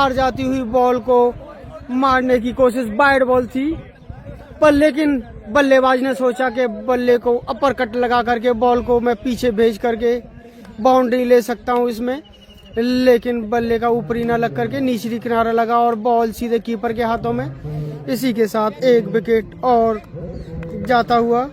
हार जाती हुई बॉल को मारने की कोशिश, वाइड बॉल थी, पर लेकिन बल्लेबाज ने सोचा कि बल्ले को अपर कट लगा करके बॉल को मैं पीछे भेज करके बाउंड्री ले सकता हूं इसमें, लेकिन बल्ले का ऊपरी ना लग करके निचली किनारा लगा और बॉल सीधे कीपर के हाथों में। इसी के साथ एक विकेट और जाता हुआ।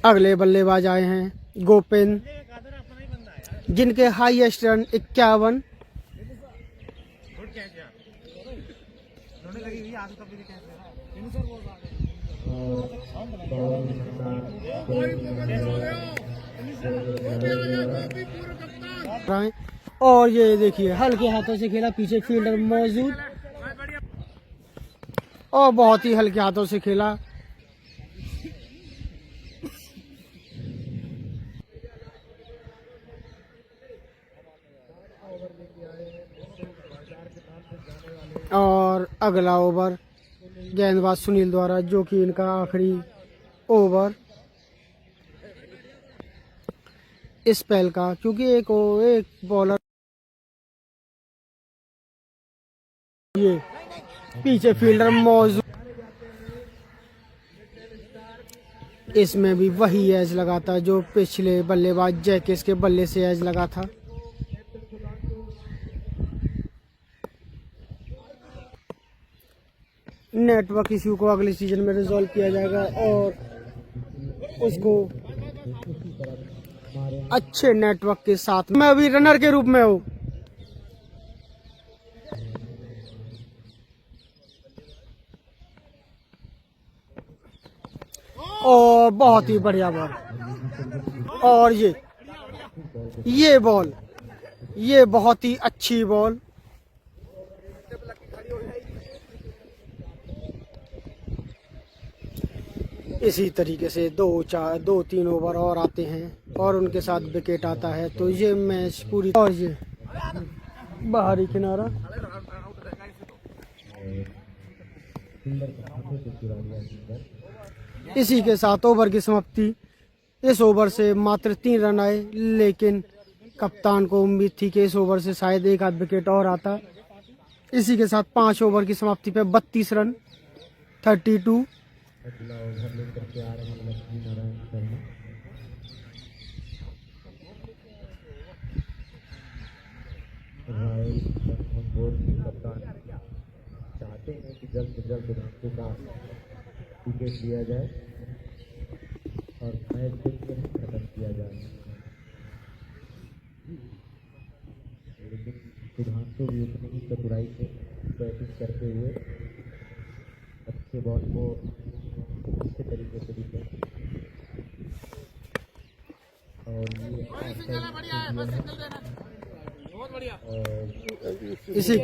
अगले बल्लेबाज आए हैं गोपेन, जिनके हाईएस्ट रन 51। और ये देखिए हल्के हाथों से खेला, पीछे फील्डर मौजूद और बहुत ही हल्के हाथों से खेला। और अगला ओवर गेंदबाज सुनील द्वारा, जो कि इनका आखिरी ओवर स्पेल का, क्योंकि एक बॉलर ये पीछे फील्डर मौजूद, इसमें भी वही एज लगा था जो पिछले बल्लेबाज जैकिस के बल्ले से एज लगा था। नेटवर्क इश्यू को अगले सीजन में रिजॉल्व किया जाएगा और उसको अच्छे नेटवर्क के साथ। मैं अभी रनर के रूप में हूँ और बहुत ही बढ़िया बॉल, और ये बॉल, ये बहुत ही अच्छी बॉल। इसी तरीके से 2-3 ओवर और आते हैं और उनके साथ विकेट आता है, तो ये मैच पूरी। और ये बाहरी किनारा, इसी के साथ ओवर की समाप्ति। इस ओवर से मात्र 3 रन आए, लेकिन कप्तान को उम्मीद थी कि इस ओवर से शायद एक आध विकेट और आता। इसी के साथ 5 ओवर की समाप्ति पे 32 रन, 32। चाहते हैं कि जल्द से जल्द रांचो का विकेट लिया जाए और मैच खत्म किया जाए, लेकिन सुधांशु भी उतनी ही चतुराई से बैटिंग करते हुए अच्छे बॉल को अच्छे तरीके से दिखे और इसी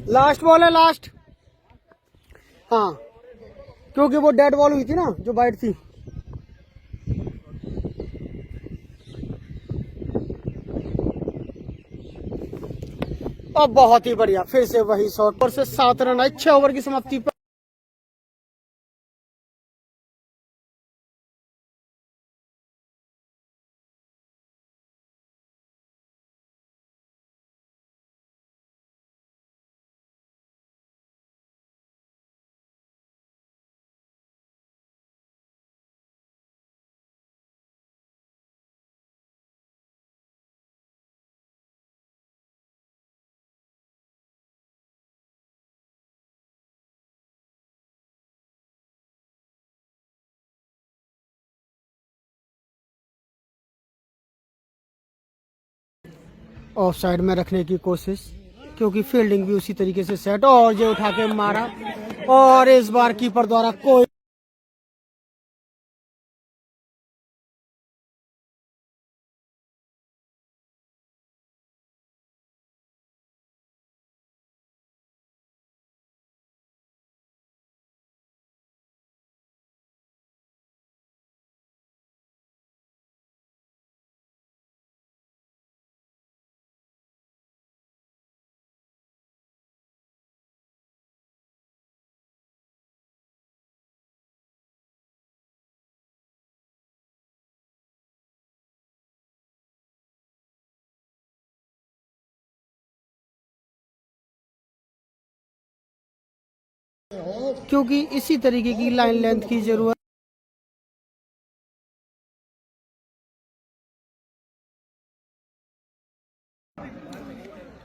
लास्ट बॉल है, लास्ट। हाँ, क्योंकि वो डेड बॉल हुई थी ना, जो वाइड थी। और बहुत ही बढ़िया, फिर से वही शॉट पर से 7 रन आए 6 ओवर की समाप्ति पर। ऑफ साइड में रखने की कोशिश, क्योंकि फील्डिंग भी उसी तरीके से सेट, और ये उठा के मारा, और इस बार कीपर द्वारा कोई क्योंकि इसी तरीके की लाइन लेंथ की जरूरत।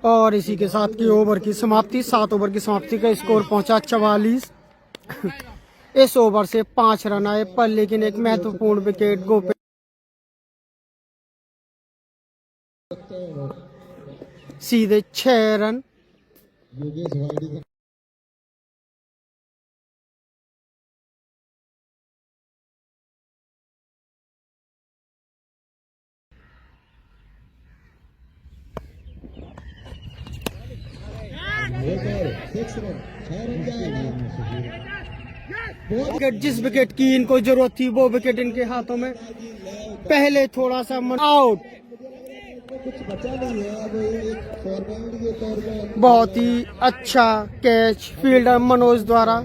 और इसी के साथ की ओवर की समाप्ति, 7 ओवर की समाप्ति का स्कोर पहुंचा 44। इस ओवर से 5 रन आए, पर लेकिन एक महत्वपूर्ण विकेट गोपे सीधे 6 रन। विकेट, जिस विकेट की इनको जरूरत थी वो विकेट इनके हाथों में। पहले थोड़ा सा आउट, कुछ बचा नहीं है, अब एक फॉरवर्ड के तौर पर बहुत ही अच्छा कैच फील्डर मनोज द्वारा,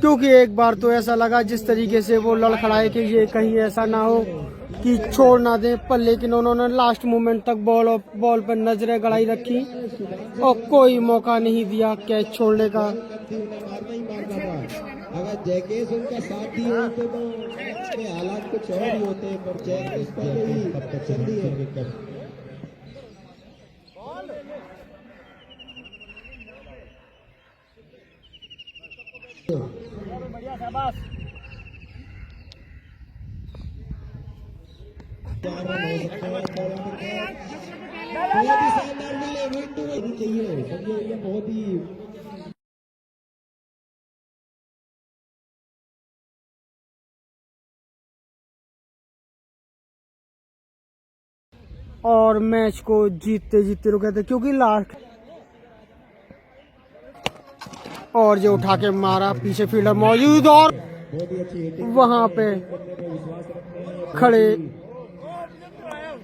क्योंकि एक बार तो ऐसा लगा जिस तरीके से वो लड़खड़ाए कि ये कहीं ऐसा ना हो कि छोड़ ना दे, पर लेकिन उन्होंने लास्ट मोमेंट तक बॉल पर नजरें गड़ाई रखी और कोई मौका नहीं दिया कैच छोड़ने का। मारना ही मारना था। अगर जैकेस उनका साथ दिए होते तो मैच के हालात कुछ और ही होते, पर जैकेस पहले ही चल दिए। बहुत ही और मैच को जीतते जीतते रुके थे, क्योंकि लास्ट और जो उठा के मारा, पीछे फील्डर मौजूद और वहां पे खड़े।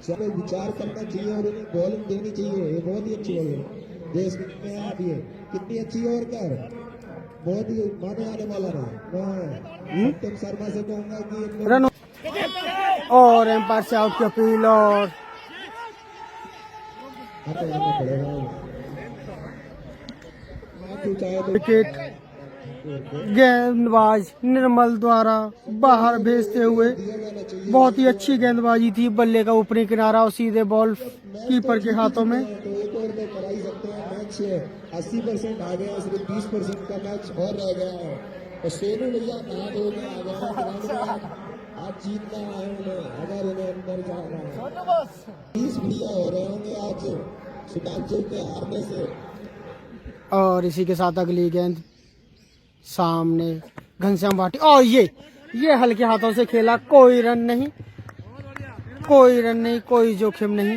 सब विचार करना चाहिए और उन्हें बॉलिंग देनी चाहिए। ये बहुत ही अच्छी बॉलिंग देश में आप ये कितनी अच्छी ओवर कर, बहुत ही माने आने वाला रहा। मैं सत्यम शर्मा से कहूंगा कि रन और एम्पायर से आउट की अपील और विकेट गेंदबाज निर्मल द्वारा बाहर भेजते हुए। बहुत ही अच्छी गेंदबाजी थी, बल्ले का ऊपरी किनारा और सीधे बॉल कीपर के हाथों में। तो एक ओवर में करा ही सकते हैं। मैच 80% आ गया, सिर्फ 20% का मैच और रह गया है। तो शेरू भैया कहा हो गया, आज जीतना है उन्हें, अगर उन्हें अंदर जाना है। 20 भैया हो रहे होंगे आज सुधांशु के हारने से। और इसी के साथ अगली गेंद सामने घनश्याम भाटी, और ये हल्के हाथों से खेला, कोई रन नहीं, कोई रन नहीं, कोई जोखिम नहीं।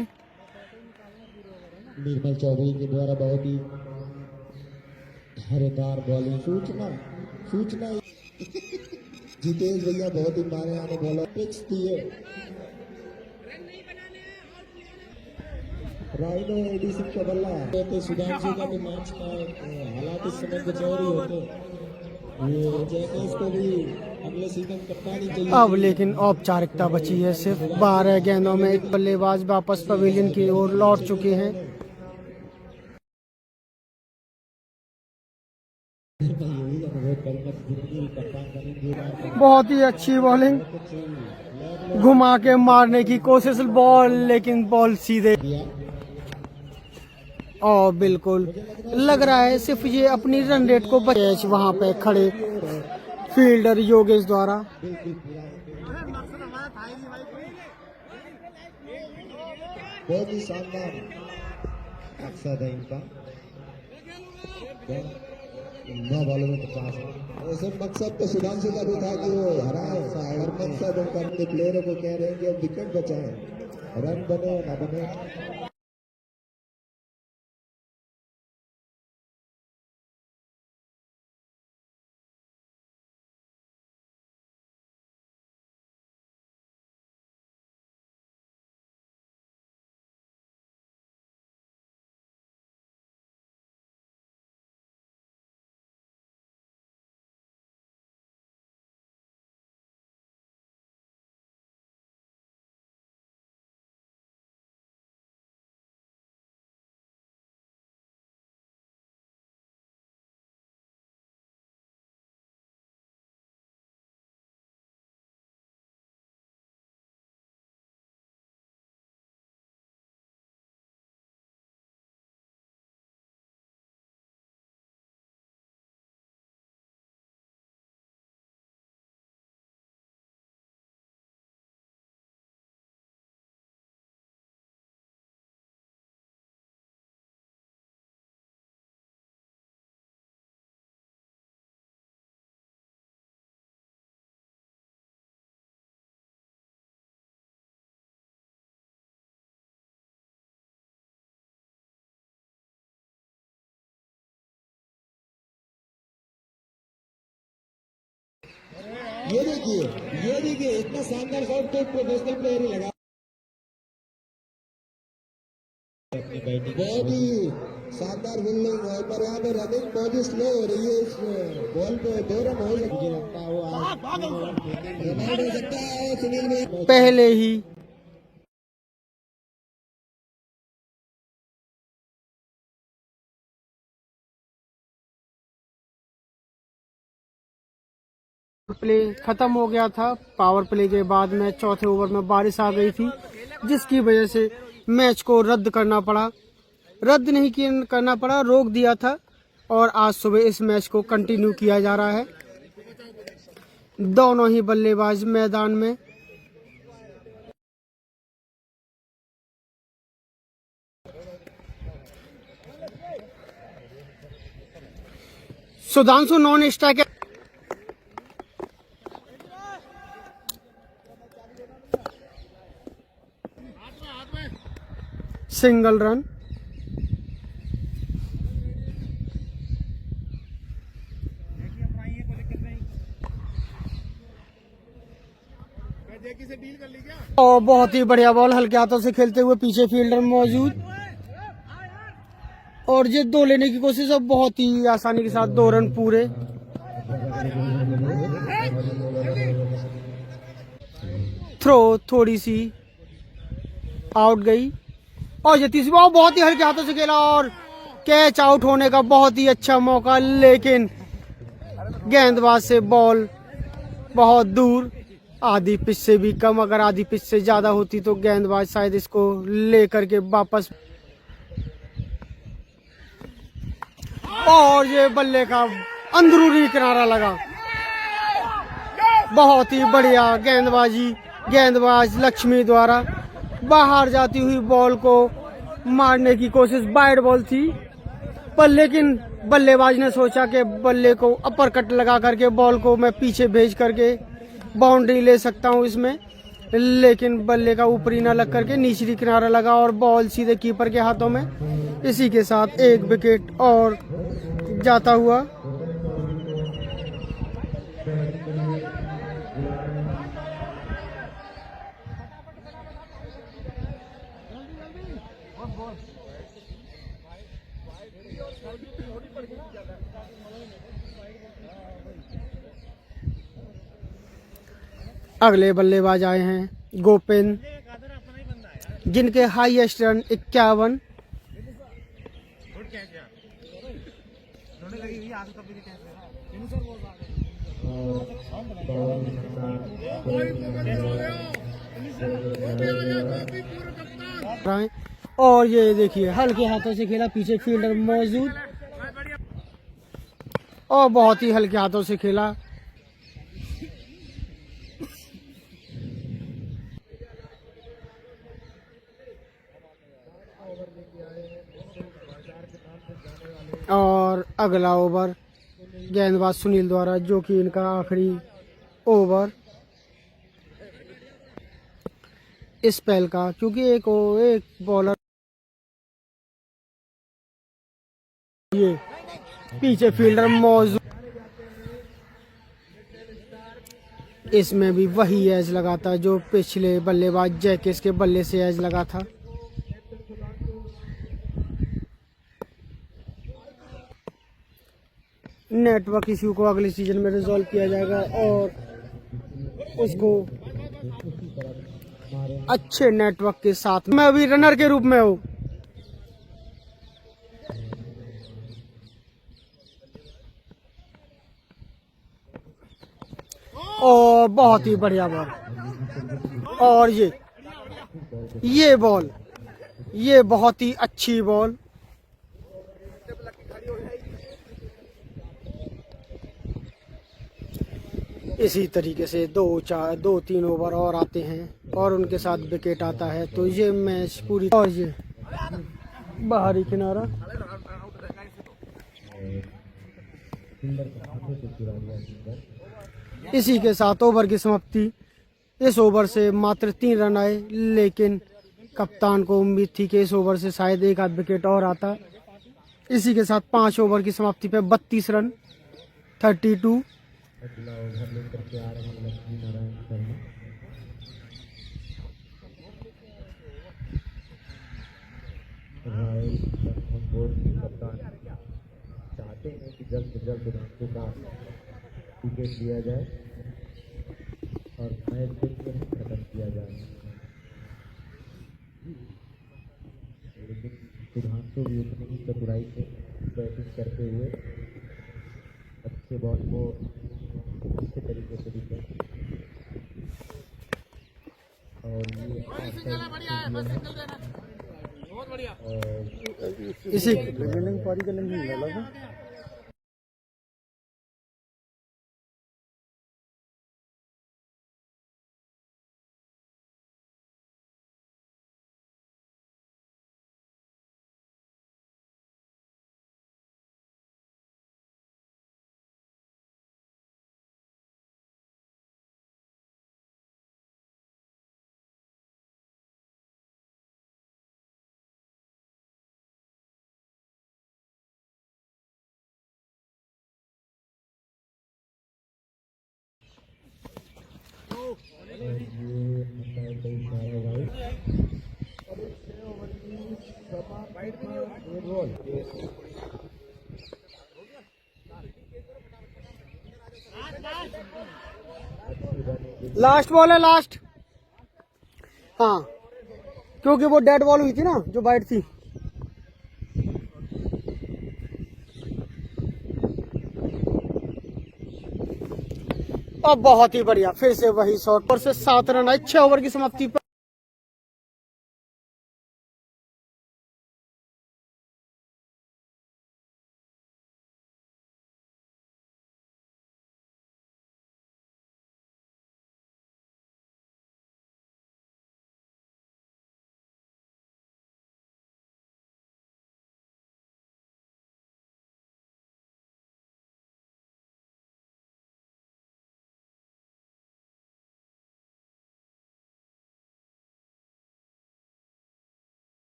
निर्मल चौधरी के द्वारा बहुत ही धारेदार बॉलिंग। सूचना जितेश भैया बहुत ही मारे आने बॉलर पिच दिए। राइनो एडी सिंह का बल्ला तो सुधांशु का भी मैच का हालात इस समय कुछ और ही होते। ये जैकेस को भी अगले सीजन कप्तानी चाहिए। अब लेकिन औपचारिकता बची है, सिर्फ 12 गेंदों में एक बल्लेबाज वापस पवेलियन की ओर लौट चुके हैं। बहुत ही अच्छी बॉलिंग, घुमा के मारने की कोशिश बॉल, लेकिन बॉल सीधे। और बिल्कुल लग रहा है सिर्फ ये अपनी रन रेट को कैच वहां पे खड़े फील्डर योगेश द्वारा। बहुत ही शानदार मकसद है इनका। 9 बॉलों में 50 है। वैसे मकसद तो सुधांशु का भी था कि वो हराए, और मकसद उनका अपने प्लेयरों को कह रहे हैं कि अब विकेट बचाएं, रन बने ना बने। ये देखिए इतना शानदार शॉट तो प्रोफेशनल प्लेयर ही लगा। बहुत ही शानदार फील्डिंग है, पर यहाँ पे रनिंग बहुत ही स्लो हो रही है। इस बॉल पे 2 रन हो सकता है सुनील में पहले ही प्ले खत्म हो गया था। पावर प्ले के बाद में चौथे ओवर में बारिश आ गई थी, जिसकी वजह से मैच को रद्द करना पड़ा। रद्द नहीं करना पड़ा, रोक दिया था, और आज सुबह इस मैच को कंटिन्यू किया जा रहा है। दोनों ही बल्लेबाज मैदान में। Sudhanshu non striker single run. और बहुत ही बढ़िया बॉल हल्के हाथों से खेलते हुए पीछे फील्डर मौजूद, और ये 2 लेने की कोशिश, और बहुत ही आसानी के साथ 2 रन पूरे। थ्रो थोड़ी सी आउट गई, और ये तीसरी बॉल बहुत ही हल्के हाथों से खेला और कैच आउट होने का बहुत ही अच्छा मौका, लेकिन गेंदबाज से बॉल बहुत दूर, आधी पिच से भी कम। अगर आधी पिच से ज्यादा होती तो गेंदबाज शायद इसको लेकर के वापस, और ये बल्ले का अंदरूनी किनारा लगा। बहुत ही बढ़िया गेंदबाजी, गेंदबाज लक्ष्मी द्वारा बाहर जाती हुई बॉल को मारने की कोशिश, वाइड बॉल थी, पर लेकिन बल्लेबाज ने सोचा कि बल्ले को अपर कट लगा करके बॉल को मैं पीछे भेज करके बाउंड्री ले सकता हूं इसमें, लेकिन बल्ले का ऊपरी न लग करके निचली किनारा लगा और बॉल सीधे कीपर के हाथों में। इसी के साथ 1 विकेट और जाता हुआ। अगले बल्लेबाज आए हैं गोपेन, जिनके हाईएस्ट रन 51। और ये देखिए हल्के हाथों से खेला, पीछे फील्डर मौजूद, और बहुत ही हल्के हाथों से खेला। और अगला ओवर गेंदबाज सुनील द्वारा, जो कि इनका आखिरी ओवर इस स्पेल का, क्योंकि एक बॉलर ये पीछे फील्डर मौजूद, इसमें भी वही एज लगा था जो पिछले बल्लेबाज जैकिस के बल्ले से एज लगा था। नेटवर्क इश्यू को अगले सीजन में रिजॉल्व किया जाएगा और उसको अच्छे नेटवर्क के साथ, मैं अभी रनर के रूप में हूँ। और बहुत ही बढ़िया बॉल, और ये बॉल, ये बहुत ही अच्छी बॉल। इसी तरीके से 2-3 ओवर और आते हैं और उनके साथ विकेट आता है, तो ये मैच पूरी, और ये बाहरी किनारा, इसी के साथ ओवर की समाप्ति। इस ओवर से मात्र 3 रन आए, लेकिन कप्तान को उम्मीद थी कि इस ओवर से शायद एक आध विकेट और आता। इसी के साथ 5 ओवर की समाप्ति पे 32 रन, 32। अगला ओवर लेकर के आ रहे हैं लक्ष्मी नारायण शर्मा। रॉयल बोर्ड के कप्तान चाहते हैं कि जल्द से जल्द राष्ट्र का टिकट दिया जाए और मैच फिर खत्म किया जाए, लेकिन सुधांशु भी उतनी ही चतुराई से बैटिंग करते हुए अच्छे बॉल को अच्छे तरीके से दिखे, और ये इसी लास्ट बॉल है, लास्ट। हाँ, क्योंकि वो डेड बॉल हुई थी ना जो वाइड थी। और बहुत ही बढ़िया, फिर से वही शॉट पर से 7 रन आए 6 ओवर की समाप्ति पर।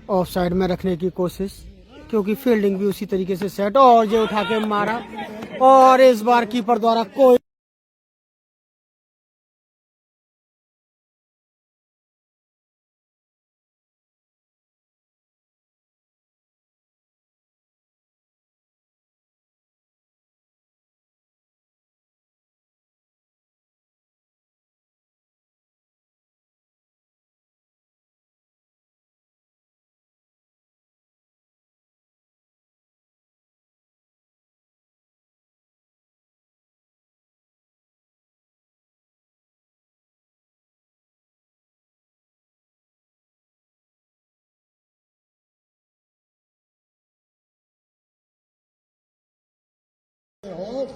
ऑफ साइड में रखने की कोशिश, क्योंकि फील्डिंग भी उसी तरीके से सेट, और जो उठा के मारा, और इस बार कीपर द्वारा कोई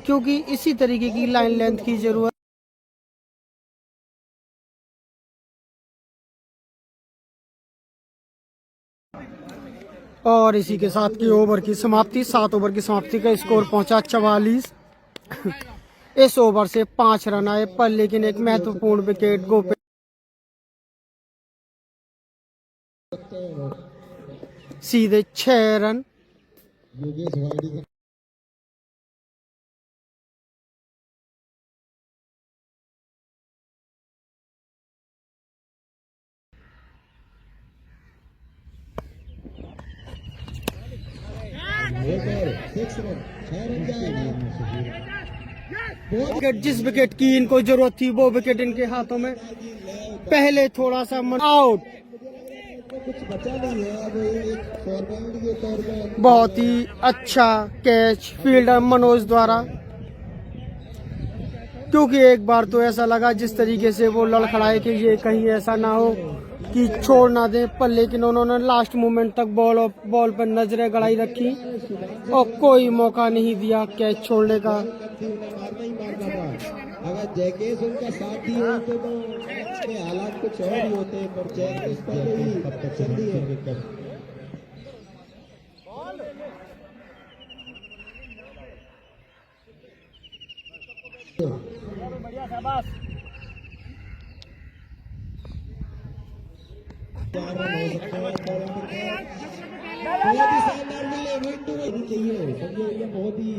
क्योंकि इसी तरीके की लाइन लेंथ की जरूरत और इसी के साथ की ओवर की समाप्ति, 7 ओवर की समाप्ति का स्कोर पहुंचा 44। इस ओवर से 5 रन आए, पर लेकिन एक महत्वपूर्ण विकेट गोपे सीधे 6 रन। योगेश वाइडी का ओवर 6 रन, 6 रन जाएगा। विकेट, जिस विकेट की इनको जरूरत थी वो विकेट इनके हाथों में। पहले थोड़ा सा आउट, कुछ बचा नहीं है, अब एक फॉर्मेलिटी के तौर पर बहुत ही अच्छा कैच फील्डर मनोज द्वारा, क्योंकि एक बार तो ऐसा लगा जिस तरीके से वो लड़खड़ाए कि ये कहीं ऐसा ना हो कि छोड़ ना दे, पर लेकिन उन्होंने लास्ट मोमेंट तक बॉल पर नजरें गड़ाई रखी और कोई मौका नहीं दिया कैच छोड़ने का। मारना ही मारना था। अगर जैकेस उनका साथ दिए होते तो मैच के हालात कुछ और ही होते, पर जैकेस पहले ही चल दिए। चार रन हो सकते हैं, बहुत ही शानदार मिले, विंडो नहीं चाहिए, समझे, ये बहुत ही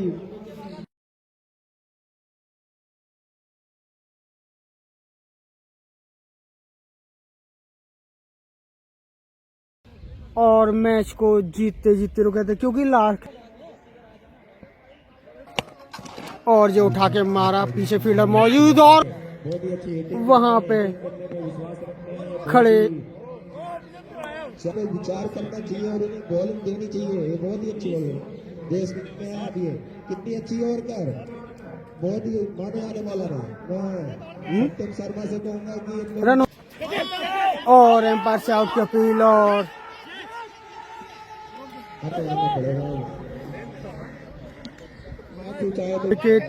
और मैच को जीतते जीतते रुके थे, क्योंकि लास्ट और जो उठा के मारा, पीछे फील्डर मौजूद और बहुत ही अच्छी हिटिंग वहां पे खड़े सब विचार करना चाहिए और उन्हें बॉलिंग देनी चाहिए। ये बहुत ही अच्छी बॉलिंग देश में आ रही है, कितनी अच्छी और कर, बहुत ही माने आने वाला रहा। मैं सत्यम शर्मा से कहूंगा कि रन और एम्पायर से आउट की अपील और पड़ेगा चाहे तो विकेट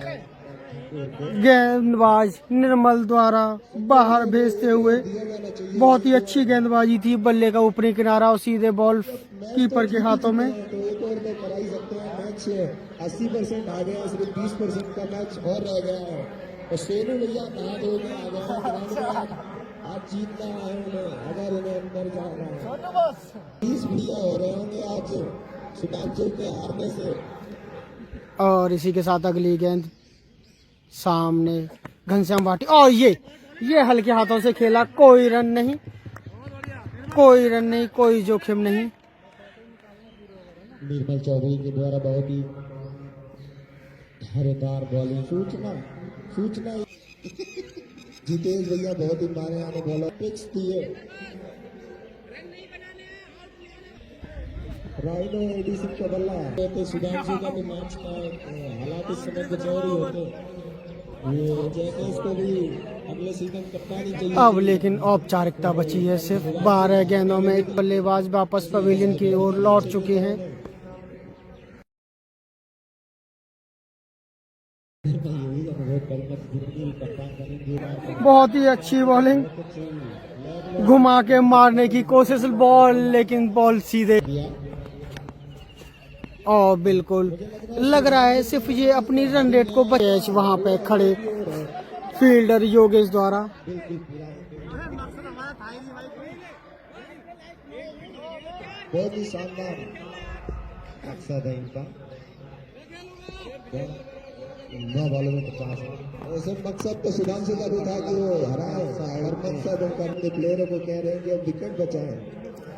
गेंदबाज निर्मल द्वारा बाहर भेजते हुए। बहुत ही अच्छी गेंदबाजी थी, बल्ले का ऊपरी किनारा और सीधे बॉल कीपर के हाथों में। तो एक और में करा ही सकते हैं। मैच 80% आ गया, सिर्फ 20% का मैच और रह गया है। तो सेनू भैया कहा दो में आ गए हैं, आज जीतना है उन्हें, अगर उन्हें अंदर जाना है। 20 भैया हो रहे होंगे आज सुधांशु के हारने से। और इसी के साथ अगली गेंद सामने घनश्याम भाटी, और ये हल्के हाथों से खेला, कोई रन नहीं, कोई रन नहीं, कोई जोखिम नहीं। निर्मल चौधरी के द्वारा बहुत ही धारेदार बॉलिंग, सूचना जितेश भैया बहुत ही मारे आने बॉलर पिच दिए। राइनो एडिसन का बल्ला तो सुधांशु का भी मैच का हालात इस समय कुछ और ही होते। ये जैकेस को भी अगले सीजन कप्तानी चाहिए। अब लेकिन औपचारिकता बची है, सिर्फ 12 गेंदों में एक बल्लेबाज वापस पवेलियन की ओर लौट चुके हैं। बहुत ही अच्छी बॉलिंग, घुमा के मारने की कोशिश, बॉल लेकिन बॉल सीधे और बिल्कुल लग रहा है सिर्फ ये अपनी रन रेट को कैच वहां पे खड़े फील्डर योगेश द्वारा। बहुत ही शानदार मकसद है इनका, 9 बॉलों में 50। वैसे मकसद तो सुधांशु का भी था कि वो हराए, और मकसद उनका अपने प्लेयरों को कह रहे हैं कि अब विकेट बचाएं,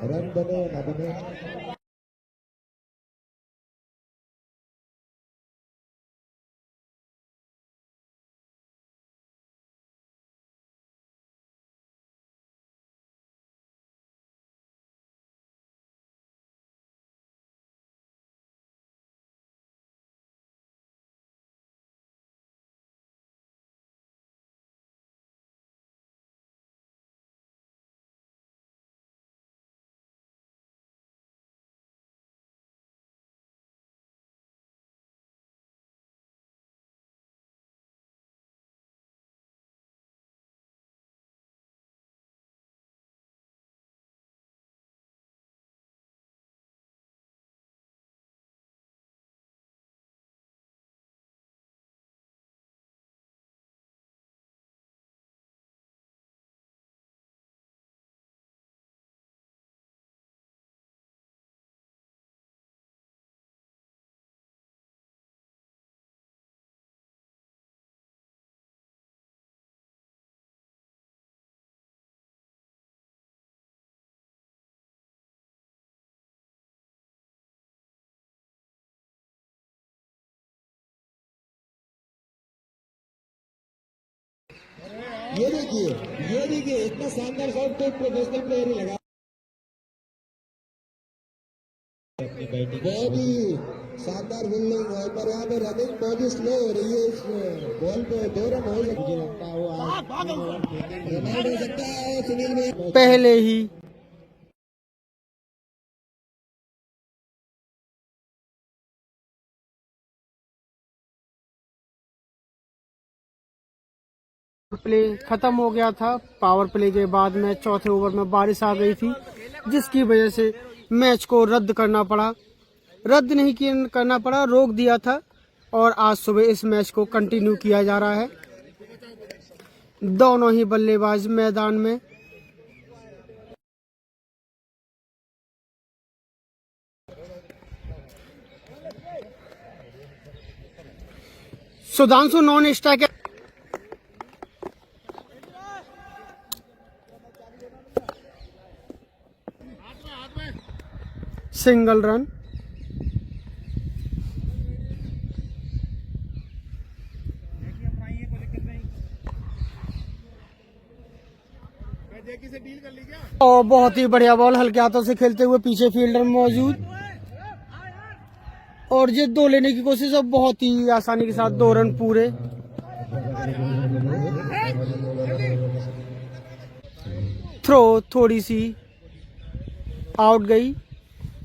रन बने ना बने। ये देखिए इतना शानदार शॉट तो प्रोफेशनल प्लेयर ही लगा अपनी बैटिंग। बहुत ही शानदार फील्डिंग है पर यहाँ पे रनिंग बहुत ही स्लो हो रही है। इस बॉल पे 2 रन हो सकते, मुझे लगता है वो रन आउट हो सकता है सुनील भाई पहले ही। प्ले खत्म हो गया था। पावर प्ले के बाद में चौथे ओवर में बारिश आ गई थी, जिसकी वजह से मैच को रद्द करना पड़ा। रद्द नहीं करना पड़ा, रोक दिया था और आज सुबह इस मैच को कंटिन्यू किया जा रहा है। दोनों ही बल्लेबाज मैदान में। Sudhanshu non striker single run. और बहुत ही बढ़िया बॉल हल्के हाथों से खेलते हुए पीछे फील्डर मौजूद और ये 2 लेने की कोशिश और बहुत ही आसानी के साथ 2 रन पूरे। थ्रो थोड़ी सी आउट गई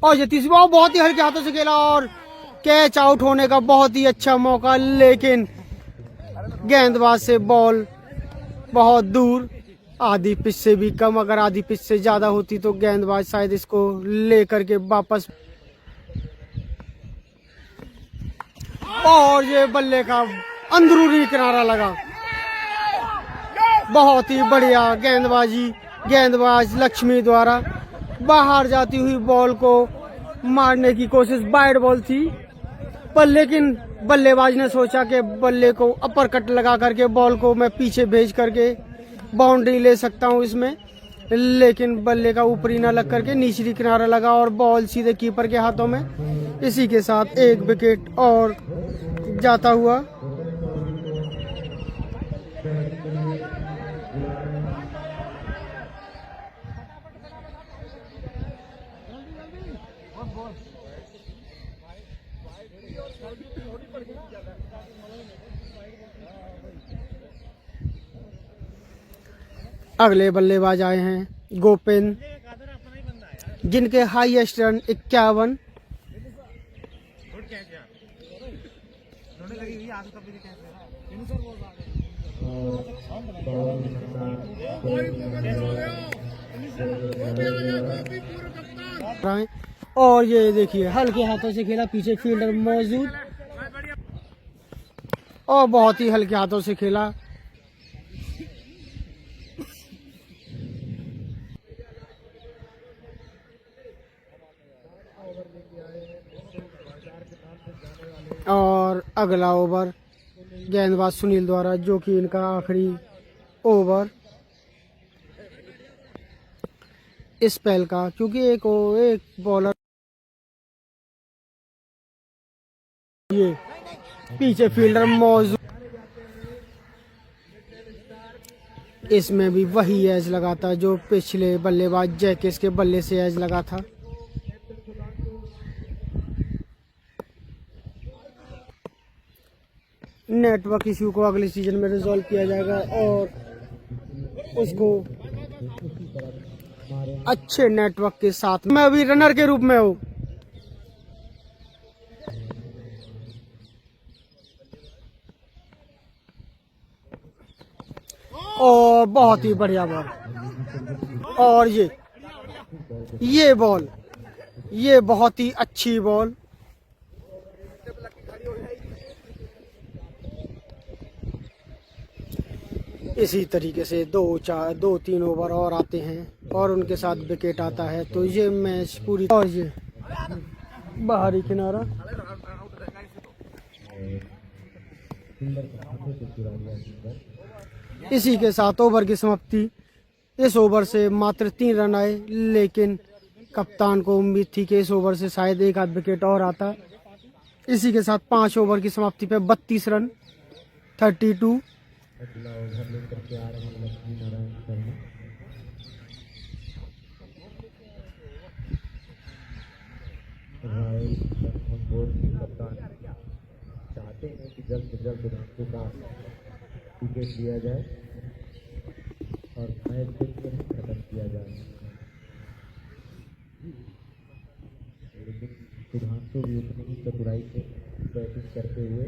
और ये तीसरी बॉल बहुत ही हल्के हाथों से खेला और कैच आउट होने का बहुत ही अच्छा मौका, लेकिन गेंदबाज से बॉल बहुत दूर, आधी पिच से भी कम। अगर आधी पिच से ज्यादा होती तो गेंदबाज शायद इसको लेकर के वापस। और ये बल्ले का अंदरूनी किनारा लगा। बहुत ही बढ़िया गेंदबाजी, गेंदबाज लक्ष्मी द्वारा बाहर जाती हुई बॉल को मारने की कोशिश। वाइड बॉल थी पर लेकिन बल्लेबाज ने सोचा कि बल्ले को अपर कट लगा करके बॉल को मैं पीछे भेज करके बाउंड्री ले सकता हूं इसमें, लेकिन बल्ले का ऊपरी न लग करके निचली किनारा लगा और बॉल सीधे कीपर के हाथों में। इसी के साथ 1 विकेट और जाता हुआ। अगले बल्लेबाज आए हैं गोपेन, जिनके हाईएस्ट रन 51। और ये देखिए हल्के हाथों से खेला, पीछे फील्डर मौजूद और बहुत ही हल्के हाथों से खेला। और अगला ओवर गेंदबाज सुनील द्वारा, जो कि इनका आखिरी ओवर इस स्पेल का, क्योंकि एक बॉलर ये पीछे फील्डर मौजूद। इसमें भी वही एज लगा था जो पिछले बल्लेबाज जैकेस के बल्ले से एज लगा था। नेटवर्क इश्यू को अगले सीजन में रिजॉल्व किया जाएगा और उसको अच्छे नेटवर्क के साथ। मैं अभी रनर के रूप में हूँ और बहुत ही बढ़िया बॉल। और ये बॉल, ये बहुत ही अच्छी बॉल। इसी तरीके से 2-3 ओवर और आते हैं और उनके साथ विकेट आता है तो ये मैच पूरी। और ये बाहरी किनारा। इसी के साथ ओवर की समाप्ति। इस ओवर से मात्र 3 रन आए, लेकिन कप्तान को उम्मीद थी कि इस ओवर से शायद 1 आध विकेट और आता। इसी के साथ 5 ओवर की समाप्ति पे 32 रन 32 अगला ओवर लेकर के आ रहे हैं Lakshmi Narayan Sharma. Royal Challengers board के कप्तान चाहते हैं कि जल्द से जल्द राष्ट्र का टिकट दिया जाए और मैच फिर खत्म किया जाए, लेकिन सुधांशु भी उतनी ही चतुराई से बैटिंग करते हुए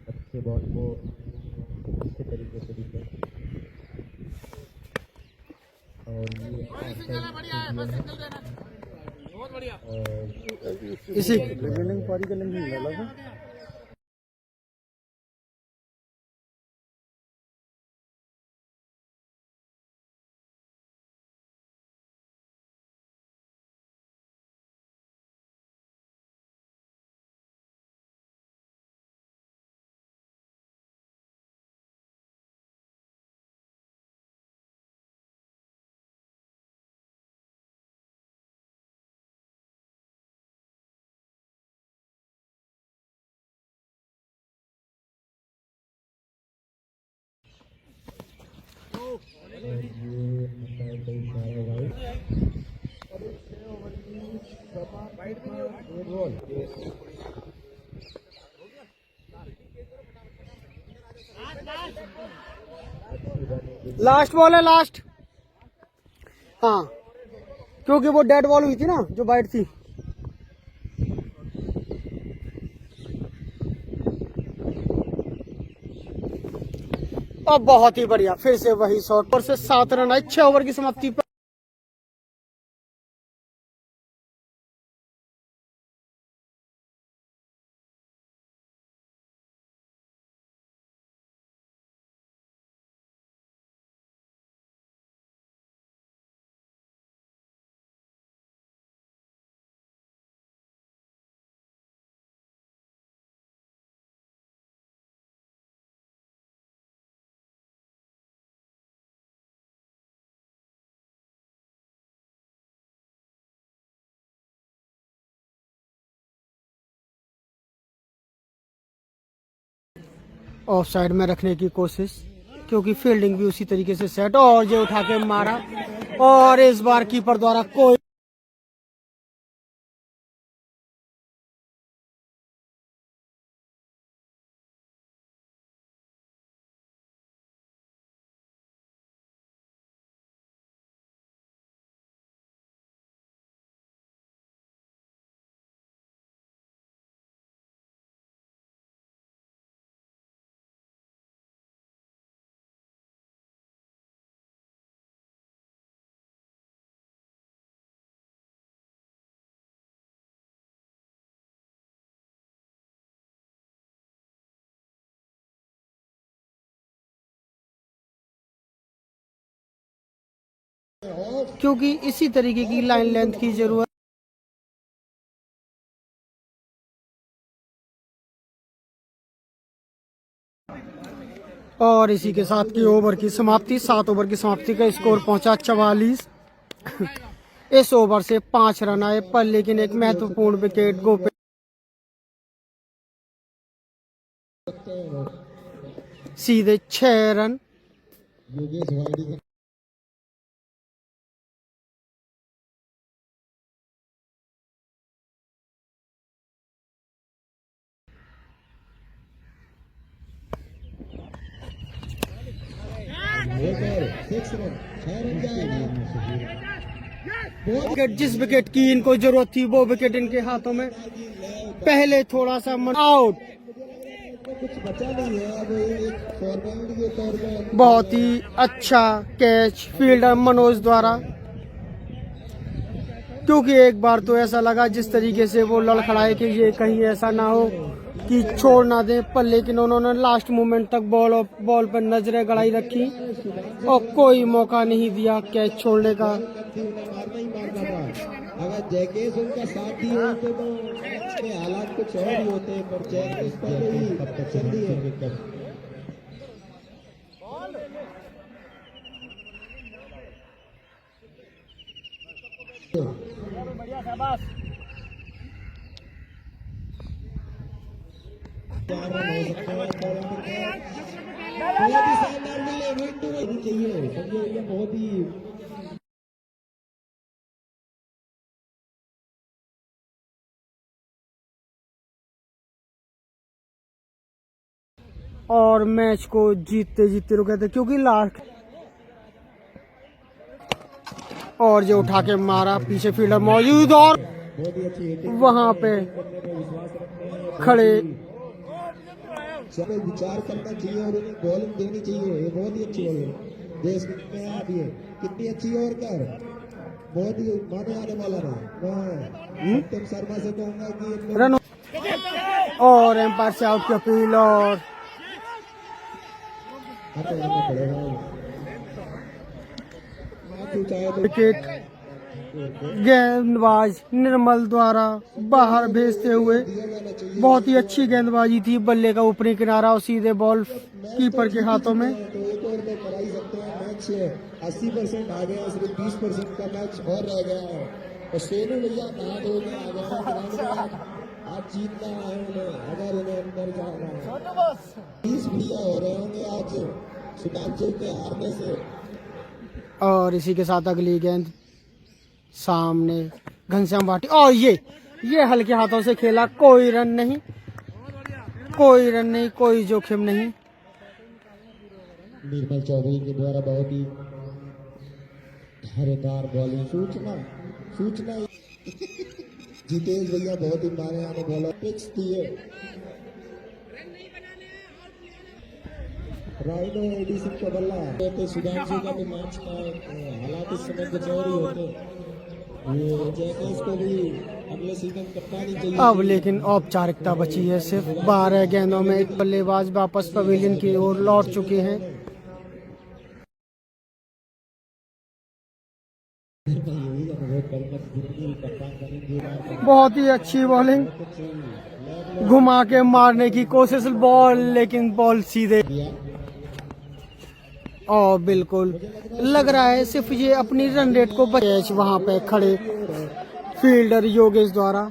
अच्छे बॉल को अच्छे तरीके से दिखे और ये इसी लास्ट बॉल है, लास्ट। हाँ, क्योंकि वो डेड बॉल हुई थी ना जो वाइड थी। अब बहुत ही बढ़िया, फिर से वही शॉट पर से 7 रन आए 6 ओवर की समाप्ति पर। ऑफ साइड में रखने की कोशिश, क्योंकि फील्डिंग भी उसी तरीके से सेट, और जो उठा के मारा, और इस बार कीपर द्वारा कोई क्योंकि इसी तरीके की लाइन लेंथ की जरूरत। और इसी के साथ की ओवर की समाप्ति, 7 ओवर की समाप्ति का स्कोर पहुंचा 44। इस ओवर से 5 रन आए, पर लेकिन एक महत्वपूर्ण विकेट गोपे सीधे 6 रन। विकेट, जिस विकेट की इनको जरूरत थी वो विकेट इनके हाथों में। पहले थोड़ा सा आउट, कुछ बचा नहीं है, अब एक फॉरवर्ड के तौर पर बहुत ही अच्छा कैच फील्डर मनोज द्वारा, क्योंकि एक बार तो ऐसा लगा जिस तरीके से वो लड़खड़ाए कि ये कहीं ऐसा ना हो कि छोड़ ना दें, पर लेकिन उन्होंने लास्ट मोमेंट तक बॉल पर नजरें गड़ाई रखी और कोई मौका नहीं दिया कैच छोड़ने का। मारना ही मारना था। अगर जैकेस उनका साथ ही होते तो मैच के हालात कुछ और ही होते, पर जैकेस पर ही जल्दी है। बढ़िया, शाबाश। 4 रन हो सकते हैं। बहुत ही शानदार बल्ले विंडो में चाहिए संजय भैया बहुत ही और मैच को जीतते जीतते रुके थे क्योंकि लास्ट और जो उठा के मारा पीछे फील्डर मौजूद और बहुत ही अच्छी हिटिंग वहां पे विश्वास रखते हैं खड़े समय विचार करना चाहिए और उन्हें बॉलिंग देनी चाहिए ये बहुत ही अच्छी बॉलिंग देश में आप ये कितनी अच्छी और कर बहुत ही माने आने वाला मैं सत्यम शर्मा से कहूंगा कि इन लोग रन और एम्पायर से आउट की अपील और हाथ लगाना पड़ेगा मैच चाहे तो विकेट गेंदबाज निर्मल द्वारा बाहर भेजते हुए दिया जाना चाहिए बहुत ही अच्छी गेंदबाजी थी बल्ले का ऊपरी किनारा और सीधे बॉल कीपर के हाथों में तो एक और तो करा ही सकते हैं मैच 80% आ गया सिर्फ 20% का मैच और रह गया है तो सेनू भैया कहा हो गया आ गया ग्राउंड में आज जीतना है उन्हें अगर उन्हें अंदर जाना है 20 भैया हो रहे होंगे आज सुधांशु के हारने से और इसी के साथ अगली गेंद सामने घनश्याम भाटी और ये हल्के हाथों से खेला कोई रन नहीं कोई जोखिम नहीं निर्मल चौधरी के द्वारा बहुत ही धारेदार बॉलिंग सूचना जितेश भैया बहुत ही मारे आने बॉलर पिच दिए राइनो एडिसन का बल्ला तो सुधांशु का भी मैच का हालात इस समय कुछ और ही होते ये जैकेस को भी अगले सीजन कप्तानी चाहिए अब लेकिन औपचारिकता बची है सिर्फ 12 गेंदों में एक बल्लेबाज वापस पवेलियन की ओर लौट चुके हैं बहुत ही अच्छी बॉलिंग घुमा के मारने की कोशिश बॉल लेकिन बॉल सीधे और बिल्कुल लग रहा है सिर्फ ये अपनी रन रेट को बचे वहां पे खड़े फील्डर योगेश द्वारा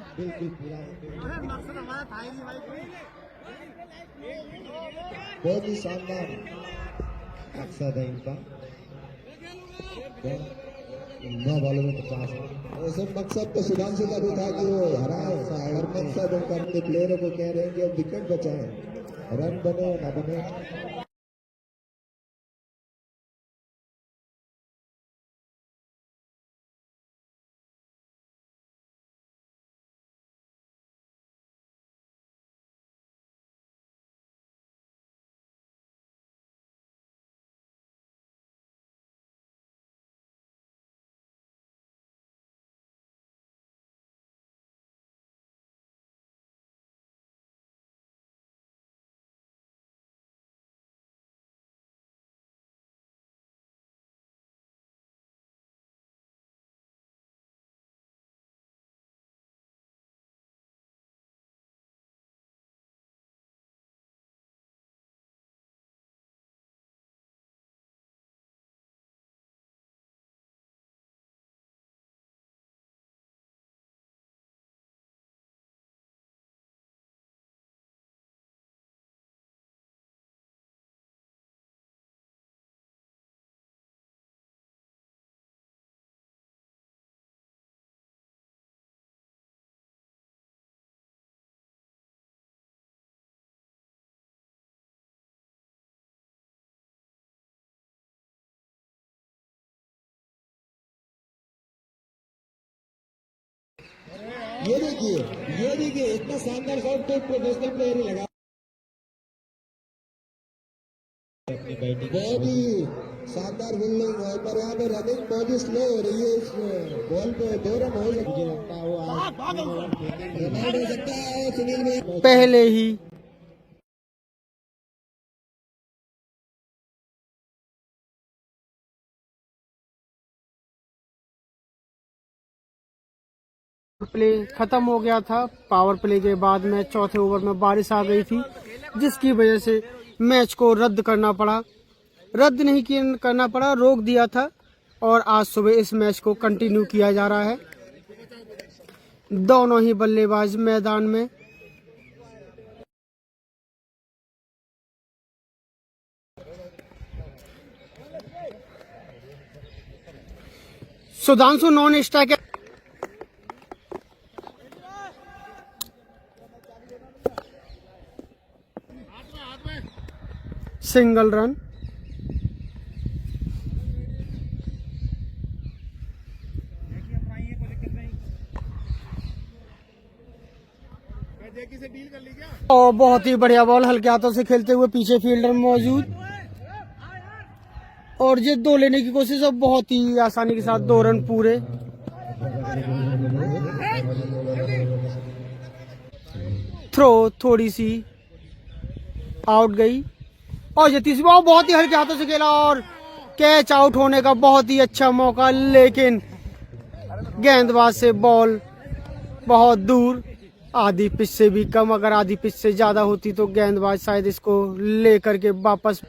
बहुत ही शानदार मकसद है इनका 9 बॉलों में 50 वैसे मकसद तो सुधांशु का भी था कि वो हराए और मकसद उनका अपने प्लेयरों को कह रहे हैं कि अब विकेट बचाएं रन बने ना बने ये देखिए इतना शानदार शॉट तो प्रोफेशनल प्लेयर ही लगा अपनी बैटिंग बहुत ही शानदार फील्डिंग है पर यहाँ पे रनिंग बहुत ही स्लो हो रही है इस बॉल पे 2 रन हो सकते मुझे लगता है वो आज हो सकता है सुनील भाई पहले ही प्ले खत्म हो गया था पावर प्ले के बाद में चौथे ओवर में बारिश आ गई थी जिसकी वजह से मैच को रद्द करना पड़ा करना पड़ा रोक दिया था और आज सुबह इस मैच को कंटिन्यू किया जा रहा है दोनों ही बल्लेबाज मैदान में Sudhanshu non striker, single run. और बहुत ही बढ़िया बॉल हल्के हाथों से खेलते हुए पीछे फील्डर मौजूद, और ये दो लेने की कोशिश और बहुत ही आसानी के साथ 2 रन पूरे। थ्रो थोड़ी सी आउट गई, और ये तीसरी बॉल बहुत ही हल्के हाथों से खेला और कैच आउट होने का बहुत ही अच्छा मौका, लेकिन गेंदबाज से बॉल बहुत दूर, आधी पिच से भी कम। अगर आधी पिच से ज्यादा होती तो गेंदबाज शायद इसको लेकर के वापस,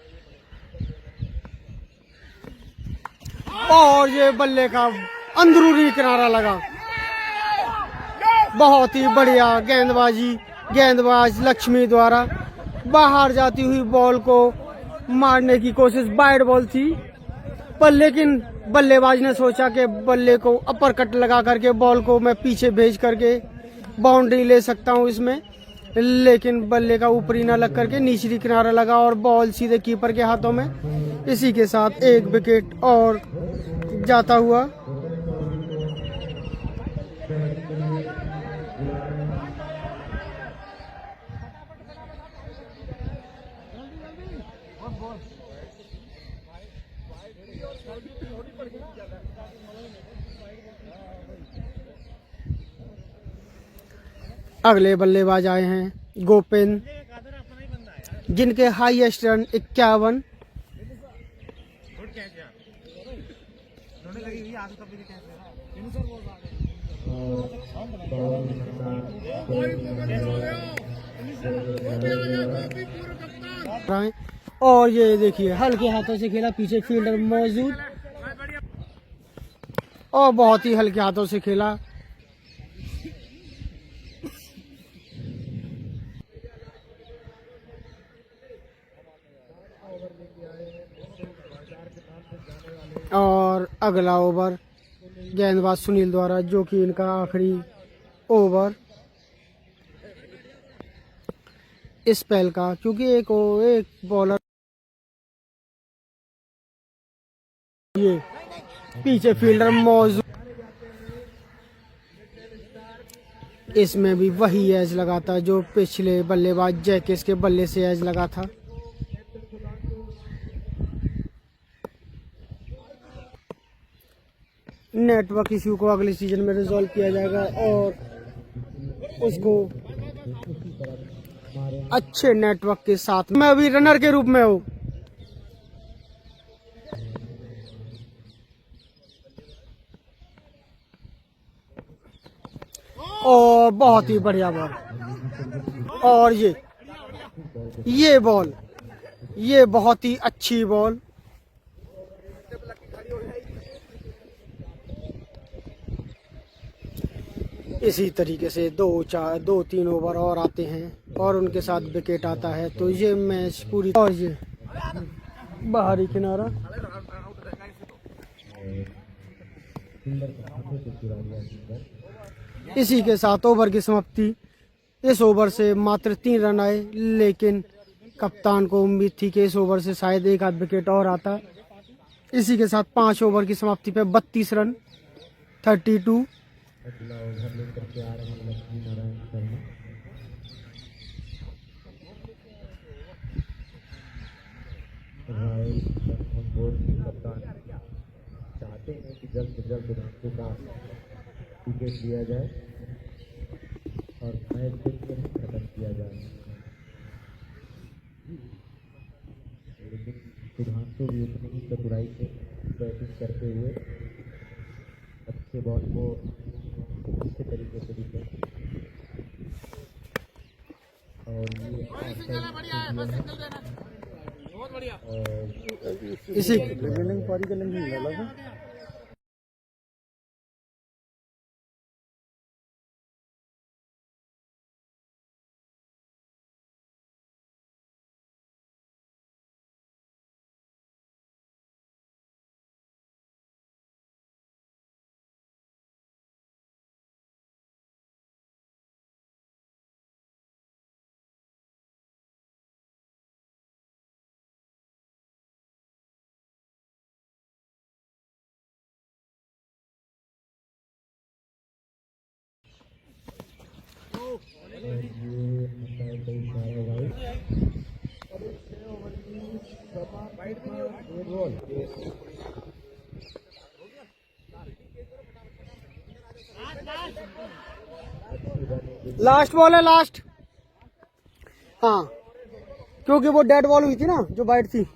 और ये बल्ले का अंदरूनी किनारा लगा। बहुत ही बढ़िया गेंदबाजी, गेंदबाज लक्ष्मी द्वारा बाहर जाती हुई बॉल को मारने की कोशिश, वाइड बॉल थी, पर लेकिन बल्लेबाज ने सोचा कि बल्ले को अपर कट लगा करके बॉल को मैं पीछे भेज करके बाउंड्री ले सकता हूं इसमें, लेकिन बल्ले का ऊपरी न लग करके निचली किनारा लगा और बॉल सीधे कीपर के हाथों में। इसी के साथ 1 विकेट और जाता हुआ। अगले बल्लेबाज आए हैं गोपेन, जिनके हाईएस्ट रन 51। और ये देखिए हल्के हाथों से खेला, पीछे फील्डर मौजूद, और बहुत ही हल्के हाथों से खेला। और अगला ओवर गेंदबाज सुनील द्वारा, जो कि इनका आखिरी ओवर इस स्पेल का, क्योंकि एक बॉलर ये पीछे फील्डर मौजूद, इसमें भी वही एज लगा था जो पिछले बल्लेबाज जैकिस के बल्ले से एज लगा था। नेटवर्क इश्यू को अगले सीजन में रिजॉल्व किया जाएगा और उसको अच्छे नेटवर्क के साथ। मैं अभी रनर के रूप में हूँ, और बहुत ही बढ़िया बॉल, और ये बॉल, ये बहुत ही अच्छी बॉल। इसी तरीके से 2-3 ओवर और आते हैं और उनके साथ विकेट आता है, तो ये मैच पूरी। और ये बाहरी किनारा, इसी के साथ ओवर की समाप्ति। इस ओवर से मात्र 3 रन आए, लेकिन कप्तान को उम्मीद थी कि इस ओवर से शायद 1 आध विकेट और आता। इसी के साथ 5 ओवर की समाप्ति पे 32 रन, 32। अगला ओवर लेकर के आ रहे हैं लक्ष्मी नारायण शर्मा। रॉयल मनमोहन बोर्ड के कप्तान चाहते हैं कि जल्द से जल्द सुधांशु का विकेट लिया जाए और मैच फिर से खत्म किया जाए, लेकिन सुधांशु भी उतनी ही चतुराई से बैटिंग करते हुए अच्छे बॉल को अच्छे तरीके से दिखे, और ये इसी लास्ट बॉल है, लास्ट। हाँ, क्योंकि वो डेड बॉल हुई थी ना, जो वाइट थी।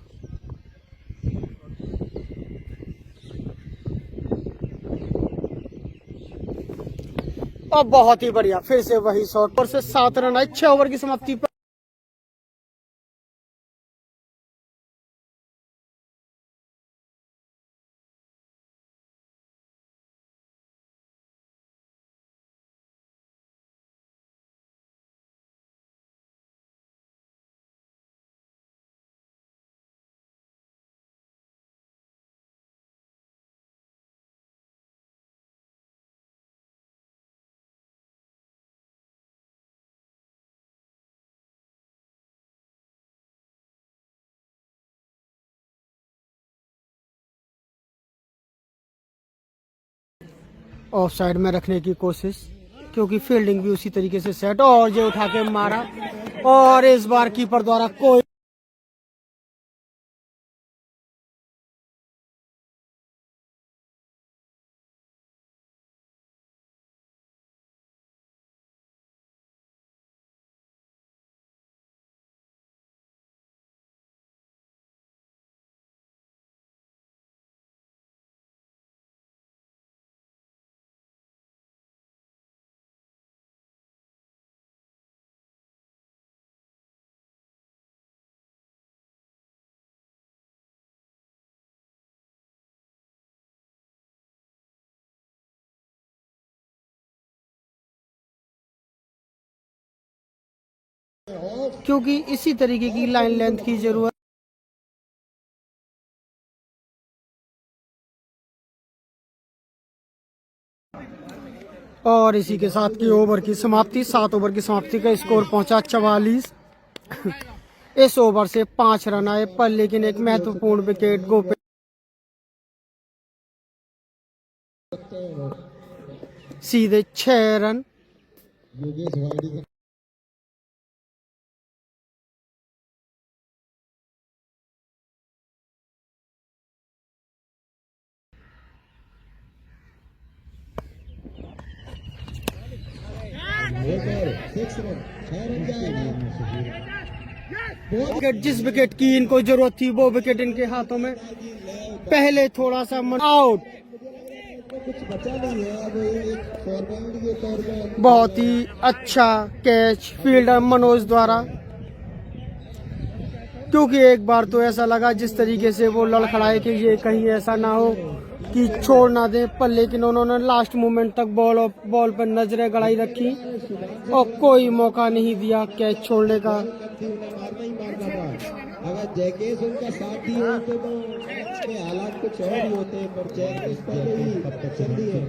अब बहुत ही बढ़िया, फिर से वही शॉट पर से 7 रन आए 6 ओवर की समाप्ति पर। ऑफ साइड में रखने की कोशिश, क्योंकि फील्डिंग भी उसी तरीके से सेट, और जो उठा के मारा, और इस बार कीपर द्वारा कोई क्योंकि इसी तरीके की लाइन लेंथ की जरूरत। और इसी के साथ की ओवर की समाप्ति, 7 ओवर की समाप्ति का स्कोर पहुंचा 44। इस ओवर से 5 रन आए, पर लेकिन एक महत्वपूर्ण विकेट गोपे सीधे 6 रन। योगेश वाड़ी विकेट, जिस विकेट की इनको जरूरत थी वो विकेट इनके हाथों में। पहले थोड़ा सा आउट, कुछ बचा नहीं है, अब एक फॉरवर्ड के तौर पर बहुत ही अच्छा कैच फील्डर मनोज द्वारा, क्योंकि एक बार तो ऐसा लगा जिस तरीके से वो लड़खड़ाए कि ये कहीं ऐसा ना हो कि छोड़ ना दे, पर लेकिन उन्होंने लास्ट मोमेंट तक बॉल पर नजरें गड़ाई रखी और कोई मौका नहीं दिया कैच छोड़ने का। मारना ही मारना था। अगर जैकेस उनका साथ दिए होते तो मैच के हालात कुछ और ही होते, पर जैकेस पहले ही चल दी है।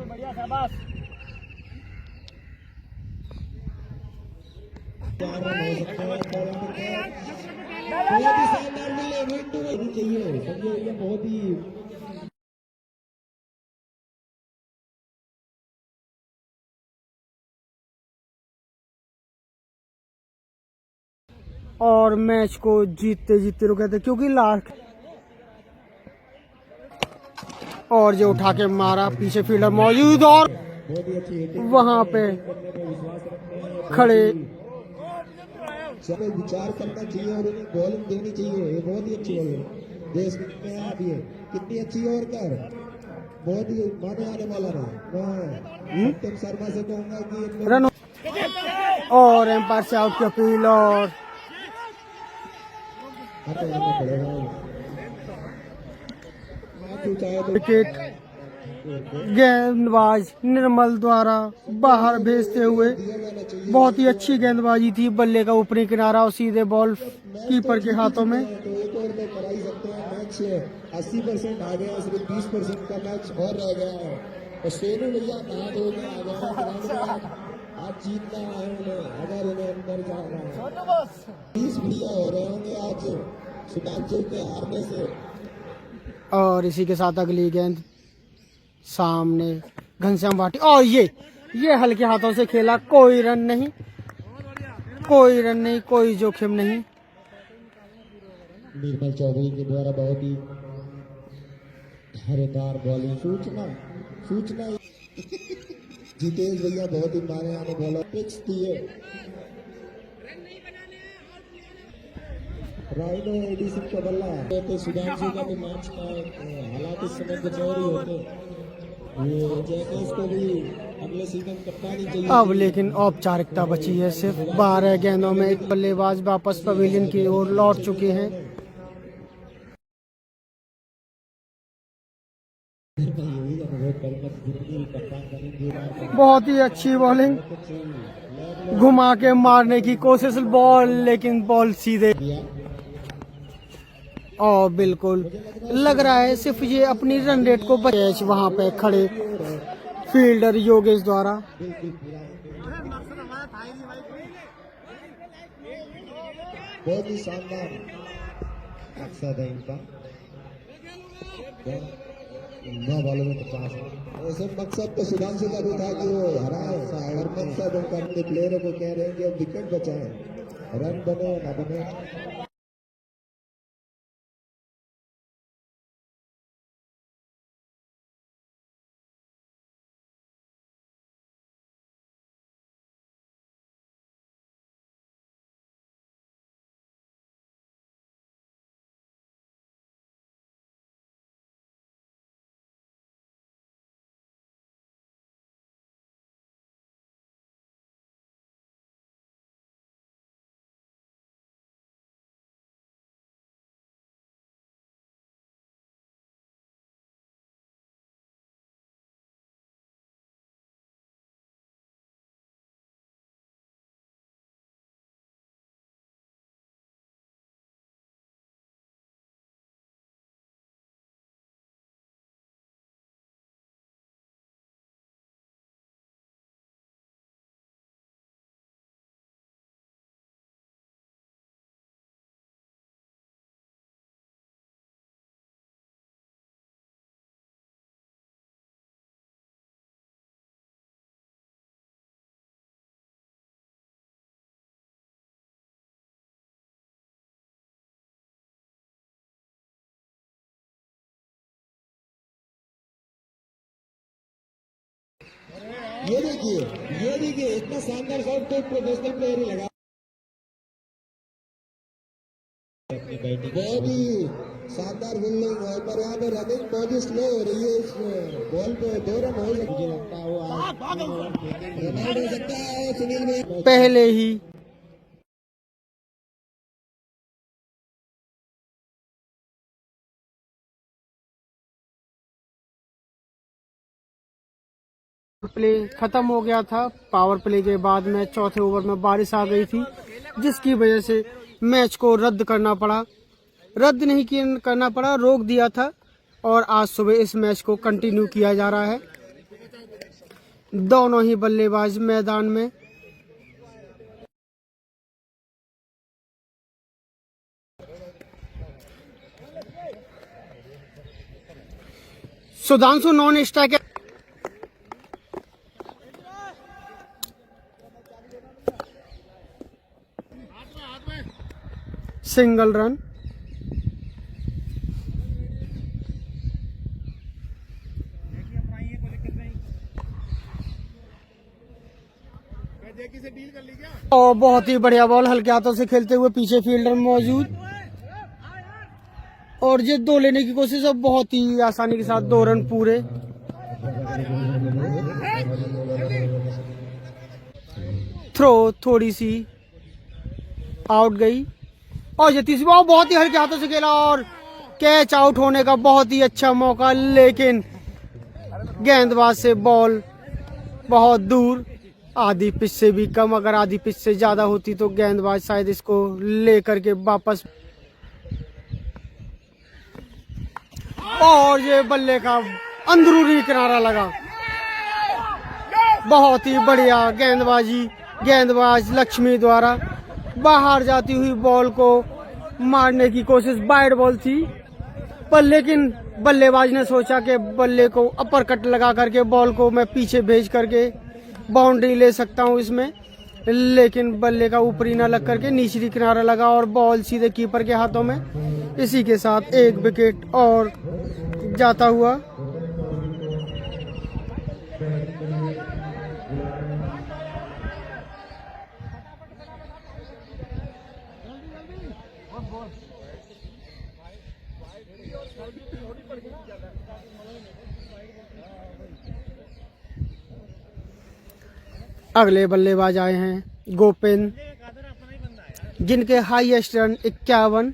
बढ़िया, शाबाश। बहुत ही और मैच को जीतते जीतते रुके थे, क्योंकि लास्ट और जो उठा के मारा, पीछे फील्डर मौजूद और वहां पे खड़े। समय विचार करना चाहिए और उन्हें बॉलिंग देनी चाहिए। ये बहुत ही अच्छी बॉलिंग देश में आ रही है, कितनी अच्छी ओवर कर, बहुत ही माने आने वाला रहा। मैं सत्यम शर्मा से कहूंगा कि रन और एम्पायर से आउट की अपील, और विकेट गेंदबाज निर्मल द्वारा बाहर भेजते हुए। बहुत ही अच्छी गेंदबाजी थी, बल्ले का ऊपरी किनारा और सीधे बॉल कीपर के हाथों में। तो एक ओवर में करा ही सकते हैं। मैच 80% आ गया, सिर्फ 20% का मैच और रह गया है। तो सेनू भैया कहा हो गया आ गया, आज जीतना है उन्हें, अगर उन्हें अंदर जाना है। 20 भैया हो रहे होंगे आज सुधांशु के हारने से। और इसी के साथ अगली गेंद सामने घनश्याम भाटी, और ये हल्के हाथों से खेला, कोई रन नहीं, कोई जोखिम नहीं। निर्मल चौधरी के द्वारा बहुत ही धारेदार बॉलिंग। सूचना जितेश भैया बहुत ही मारे आने बॉलर पिच दिए। राइनो एडिसन का बल्ला तो सुधांशु का भी मैच का हालात इस समय कुछ और ही होते। ये जयकेश को भी अगले सीजन कप्तानी चाहिए। अब लेकिन औपचारिकता बची है, सिर्फ 12 गेंदों में एक बल्लेबाज वापस पवेलियन की ओर लौट चुके हैं। बहुत ही अच्छी बॉलिंग, घुमा के मारने की कोशिश, बॉल लेकिन बॉल सीधे, और बिल्कुल लग रहा है सिर्फ ये अपनी रन रेट को बचे। वहां पे खड़े फील्डर योगेश द्वारा बहुत ही शानदार मकसद है इनका, 9 बॉलों में 50। वैसे मकसद तो सुधांशु का भी था कि वो हराए, और मकसद उनका अपने प्लेयरों को कह रहे हैं कि अब विकेट बचाएं, रन बने ना बने। ये देखिए इतना शानदार शॉट तो प्रोफेशनल प्लेयर ही लगा। अपनी बैटिंग बहुत ही शानदार फील्डिंग है, पर यहाँ पे रनिंग बहुत ही स्लो हो रही है। इस बॉल पे 2 रन हो सकते, मुझे लगता है वो रन हो सकता है। सुनील में पहले ही प्ले खत्म हो गया था। पावर प्ले के बाद में चौथे ओवर में बारिश आ गई थी, जिसकी वजह से मैच को रद्द करना पड़ा, रोक दिया था, और आज सुबह इस मैच को कंटिन्यू किया जा रहा है। दोनों ही बल्लेबाज मैदान में। Sudhanshu non striker, single run. और बहुत ही बढ़िया बॉल, हल्के हाथों से खेलते हुए पीछे फील्डर मौजूद, और ये 2 लेने की कोशिश, और बहुत ही आसानी के साथ 2 रन पूरे। थ्रो थोड़ी सी आउट गई, और ये तीसरी बॉल बहुत ही हल्के हाथों से खेला, और कैच आउट होने का बहुत ही अच्छा मौका, लेकिन गेंदबाज से बॉल बहुत दूर, आधी पिच से भी कम। अगर आधी पिच से ज्यादा होती तो गेंदबाज शायद इसको लेकर के वापस, और ये बल्ले का अंदरूनी किनारा लगा। बहुत ही बढ़िया गेंदबाज लक्ष्मी द्वारा बाहर जाती हुई बॉल को मारने की कोशिश, वाइड बॉल थी, पर लेकिन बल्लेबाज ने सोचा कि बल्ले को अपर कट लगा करके बॉल को मैं पीछे भेज करके बाउंड्री ले सकता हूं इसमें, लेकिन बल्ले का ऊपरी न लग करके निचली किनारा लगा और बॉल सीधे कीपर के हाथों में। इसी के साथ एक विकेट और जाता हुआ। अगले बल्लेबाज आए हैं गोपेन, जिनके हाईएस्ट रन 51।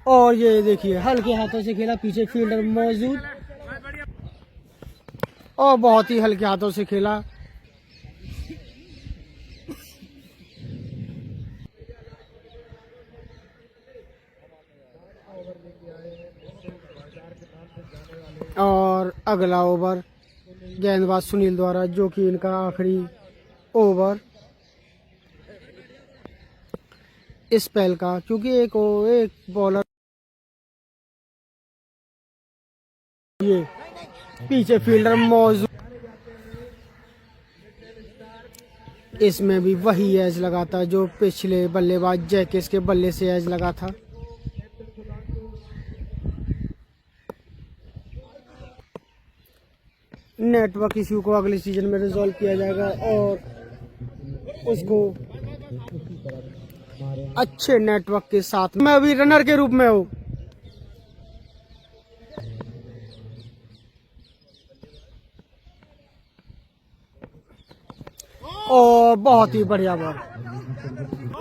और ये देखिए हल्के हाथों से खेला, पीछे फील्डर मौजूद और बहुत ही हल्के हाथों से खेला। और अगला ओवर गेंदबाज सुनील द्वारा, जो कि इनका आखिरी ओवर इस स्पेल का, क्योंकि एक बॉलर ये पीछे फील्डर मौजूद, इसमें भी वही एज लगा था जो पिछले बल्लेबाज जैकिस के बल्ले से एज लगा था। नेटवर्क इश्यू को अगले सीजन में रिजॉल्व किया जाएगा और उसको अच्छे नेटवर्क के साथ। मैं अभी रनर के रूप में हूँ और बहुत ही बढ़िया बॉल।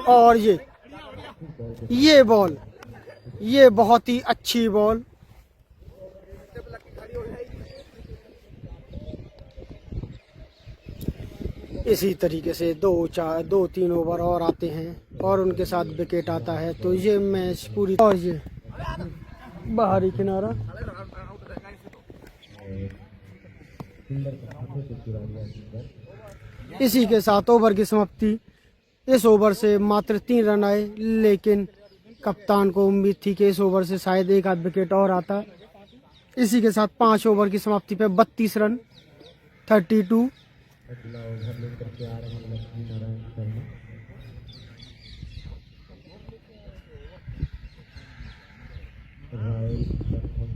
और ये बॉल, ये बहुत ही अच्छी बॉल। इसी तरीके से 2-3 ओवर और आते हैं और उनके साथ विकेट आता है, तो ये मैच पूरी। और ये बाहरी किनारा, इसी के साथ ओवर की समाप्ति। इस ओवर से मात्र 3 रन आए, लेकिन कप्तान को उम्मीद थी कि इस ओवर से शायद एक आध विकेट और आता। इसी के साथ 5 ओवर की समाप्ति पे 32 रन 32। अगला ओवर लेकर के आ रहे हैं लक्ष्मी नारायण शर्मा। रॉयल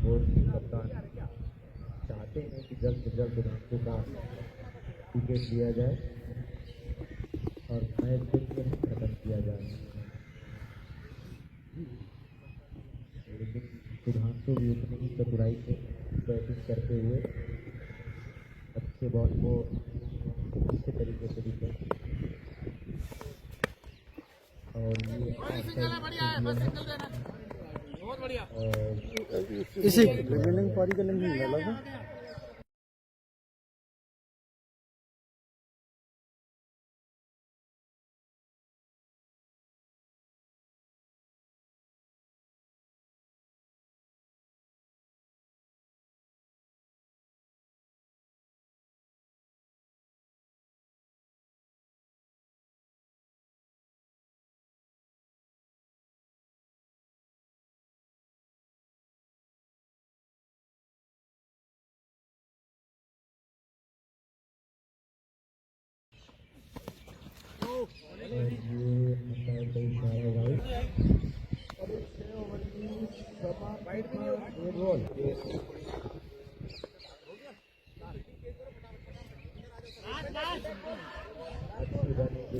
बोर्ड के कप्तान चाहते हैं कि जल्द से जल्द राष्ट्र का विकेट लिया जाए और मैच को खत्म किया जाए, लेकिन सुधांशु भी उतनी ही चतुराई से बैटिंग करते हुए अच्छे बॉल को अच्छे तरीके से दिखे और इसी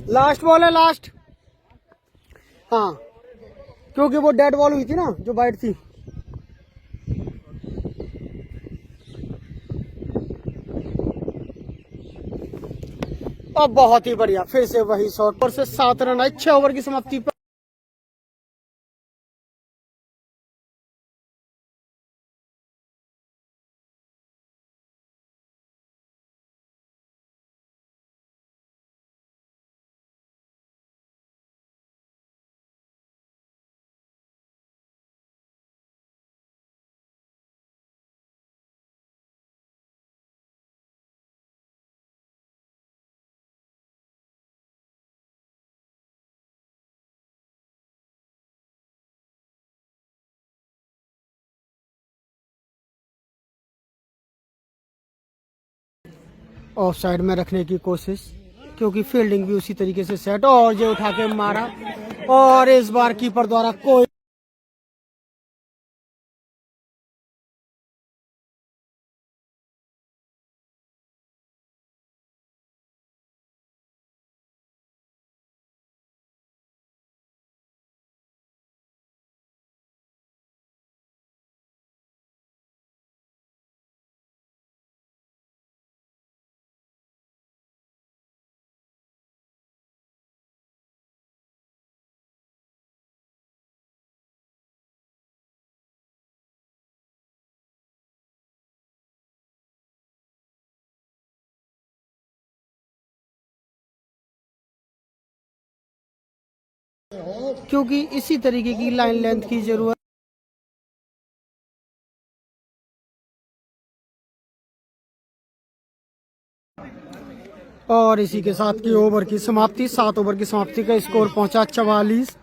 लास्ट बॉल है, लास्ट। हाँ, क्योंकि वो डेड बॉल हुई थी ना जो वाइड थी। और बहुत ही बढ़िया, फिर से वही शॉट पर से 7 रन आए 6 ओवर की समाप्ति पर। ऑफ साइड में रखने की कोशिश, क्योंकि फील्डिंग भी उसी तरीके से सेट, और जो उठा के मारा, और इस बार कीपर द्वारा कोई क्योंकि इसी तरीके की लाइन लेंथ की जरूरत। और इसी के साथ की ओवर की समाप्ति, 7 ओवर की समाप्ति का स्कोर पहुंचा 44।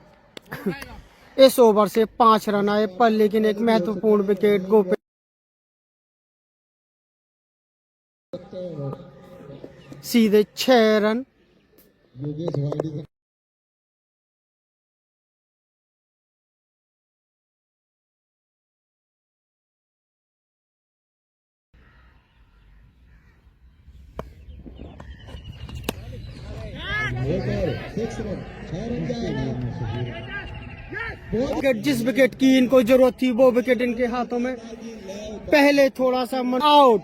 इस ओवर से 5 रन आए, पर लेकिन एक महत्वपूर्ण विकेट गोपे सीधे 6 रन। योगेश वाइडी का विकेट, जिस विकेट की इनको जरूरत थी वो विकेट इनके हाथों में। पहले थोड़ा सा आउट,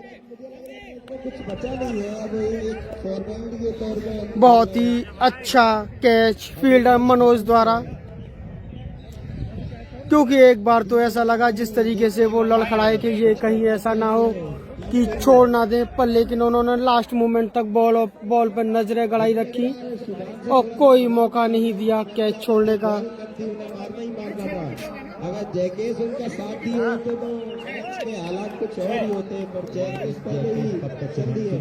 कुछ बचा नहीं है, अब एक फॉर्मेलिटी के तौर पर बहुत ही अच्छा कैच फील्डर मनोज द्वारा, क्योंकि एक बार तो ऐसा लगा जिस तरीके से वो लड़खड़ाए कि ये कहीं ऐसा ना हो कि छोड़ ना दे, पर लेकिन उन्होंने लास्ट मोमेंट तक बॉल पर नजरें गड़ाई रखी और कोई मौका नहीं दिया कैच छोड़ने का। मारना ही मारना था। अगर जैकेस उनका साथ ही होते तो मैच के हालात कुछ और ही होते, पर जैकेस पहले ही चल दी है।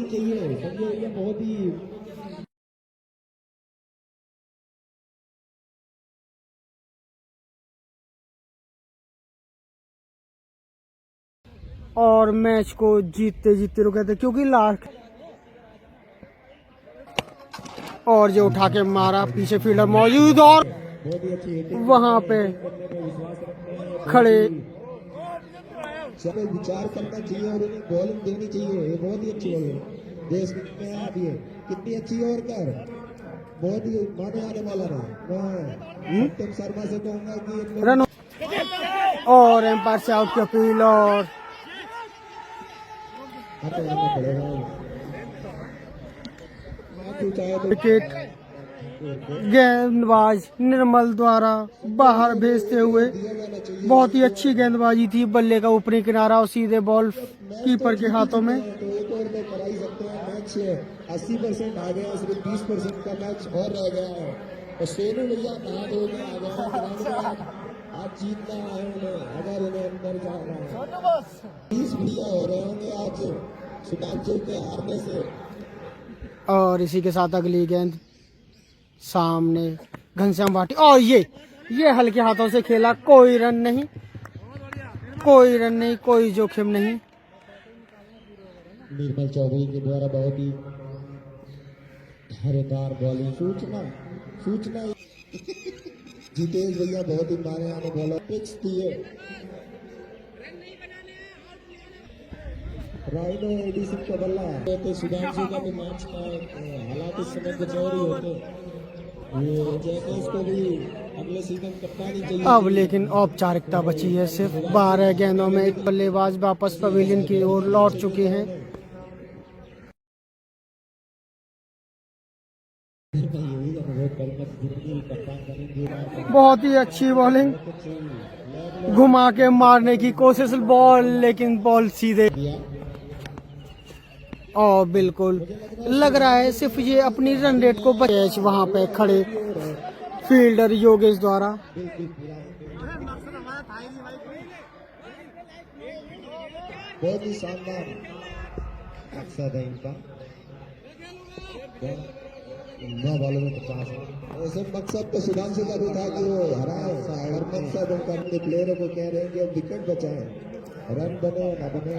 चाहिए बहुत ही और मैच को जीतते जीतते रुके थे, क्योंकि लास्ट और जो उठा के मारा, पीछे फील्डर मौजूद और बहुत ही अच्छी वहां पे खड़े। सब विचार करना चाहिए और उन्हें बॉलिंग देनी चाहिए। ये बहुत ही अच्छी बॉलिंग देश में आ रही है, कितनी अच्छी और कर, बहुत ही माने आने वाला रहा। मैं सत्यम शर्मा से कहूंगा कि रन और एम्पायर से आउट की अपील और विकेट गेंदबाज निर्मल द्वारा बाहर भेजते हुए। बहुत ही अच्छी गेंदबाजी थी, बल्ले का ऊपरी किनारा और सीधे बॉल कीपर के हाथों में। तो एक और में करा ही सकते हैं। मैच 80% आ गया, सिर्फ 20% का मैच और रह गया है। और सेनू भैया कहा हो गया आ गया, आज जीतना है उन्हें, अगर उन्हें अंदर जाना है। 20 भैया हो रहे होंगे आज सुधांशु के हारने से। और इसी के साथ अगली गेंद सामने घनश्याम भाटी, और ये हल्के हाथों से खेला, कोई रन नहीं, कोई जोखिम नहीं। निर्मल चौधरी के द्वारा बहुत ही धारेदार बॉलिंग, सूचना जितेश भैया बहुत ही मारे आने बॉलर पिच दिए। राइनो एडिसन का बल्ला तो सुधांशु का भी मैच का हालात इस समय कुछ और ही होते। ये जैकेस को भी अगले सीजन कप्तानी चाहिए। अब लेकिन औपचारिकता बची है, सिर्फ 12 गेंदों में एक बल्लेबाज वापस पवेलियन की ओर लौट चुके हैं। बहुत ही अच्छी बॉलिंग, घुमा के मारने की कोशिश, बॉल लेकिन बॉल सीधे, और बिल्कुल लग रहा है सिर्फ ये अपनी रन रेट को बचे। वहां पे खड़े फील्डर योगेश द्वारा बहुत ही शानदार मकसद है इनका, 9 बॉलों में 50। वैसे मकसद तो सुधांशु का भी था कि वो हराए, और मकसद उनका अपने प्लेयरों को कह रहे हैं कि अब विकेट बचाएं, रन बने ना बने।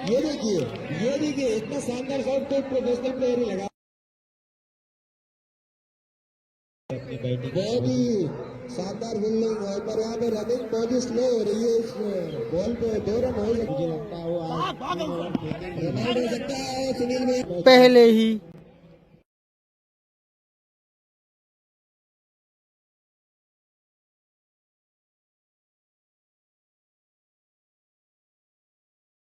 ये देखिए इतना शानदार शॉट तो प्रोफेशनल प्लेयर ही लगा। अपनी बैटिंग बहुत ही शानदार फील्डिंग है, पर यहाँ पे रनिंग बहुत ही स्लो हो रही है। इस बॉल पे 2 रन हो सकते, मुझे लगता है वो रन हो सकता है। सुनील भाई पहले ही